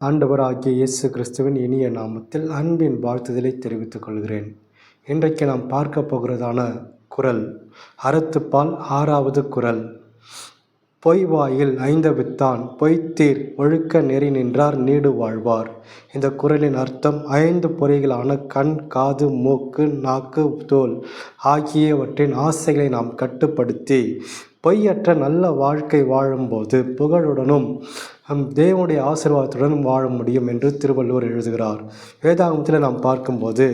ஆண்டவராகிய இயேசு கிறிஸ்துவின் இனிய நாமத்தில் அன்பின் வாழ்த்துதலை தெரிவித்துக் கொள்கிறேன். இன்றைக்கு நாம் பார்க்க போகிறதான குறள் அறத்துப்பால் 6வது குறள். பொய்வாயில் ஐந்தவித்தான் பொய்த்தீர் ஒழுக்க நெறி நின்றார் நீடு வாழ்வார். இந்த குறளின் அர்த்தம் 5 பொறிகளான கண், காது, மூக்கு, நாக்கு, தோல் ஆகியவற்றின் ஆசைகளை நாம் கட்டுப்படுத்தி பொய்யற்ற நல்ல வாழ்க்கை வாழும்போது புகழுடனும் தேவனுடைய ஆசீர்வாதத்துடன் வாழ முடியும் என்று திருவள்ளுவர் எழுதுகிறார். வேதாகமத்தில் நாம் பார்க்கும்போது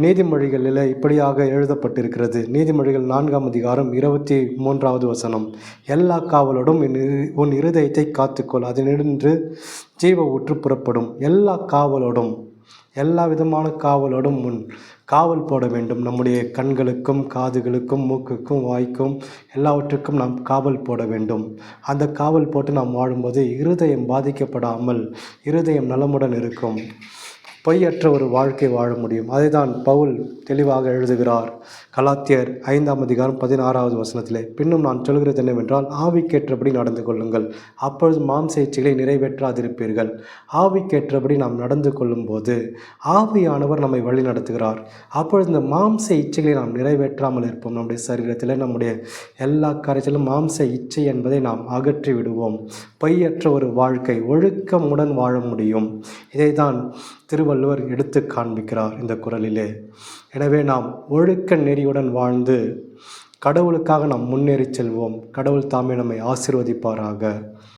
நீதிமொழிகளில் இப்படியாக எழுதப்பட்டிருக்கிறது. நீதிமொழிகள் 4ஆம் அதிகாரம் 23வது வசனம். எல்லா காவலோடும் உன் இருதயத்தை காத்துக்கொள், அதனின்று ஜீவ ஊற்று புறப்படும். எல்லா காவலோடும், எல்லா விதமான காவலோடும் முன் காவல் போட வேண்டும். நம்முடைய கண்களுக்கும், காதுகளுக்கும், மூக்குக்கும், வாய்க்கும் எல்லாவற்றுக்கும் நாம் காவல் போட வேண்டும். அந்த காவல் போட்டு நாம் வாழும்போது இருதயம் பாதிக்கப்படாமல் இருதயம் நலமுடன் இருக்கும். பொய்யற்ற ஒரு வாழ்க்கை வாழ முடியும். அதை தான் பவுல் தெளிவாக எழுதுகிறார். கலாத்தியர் 5ஆம் அதிகாரம் 16வது வசனத்திலே, பின்னும் நான் சொல்கிறது என்னவென்றால், ஆவிக்கேற்றபடி நடந்து கொள்ளுங்கள், அப்பொழுது மாம்ச இச்சைகளை நிறைவேற்றாதிருப்பீர்கள். ஆவிக்கேற்றபடி நாம் நடந்து கொள்ளும்போது ஆவியானவர் நம்மை வழி நடத்துகிறார். அப்பொழுது இந்த மாம்ச இச்சைகளை நாம் நிறைவேற்றாமல் இருப்போம். நம்முடைய சரீரத்தில் நம்முடைய எல்லா காரியத்திலும் மாம்ச இச்சை என்பதை நாம் அகற்றி விடுவோம். பொய்யற்ற ஒரு வாழ்க்கை ஒழுக்கமுடன் வாழ முடியும். இதைதான் திருவள்ளுவர் எடுத்து காண்பிக்கிறார் இந்த குறளிலே. எனவே நாம் ஒழுக்க நெறியுடன் வாழ்ந்து கடவுளுக்காக நாம் முன்னேறி செல்வோம். கடவுள் தாமே நம்மை ஆசீர்வதிப்பாராக.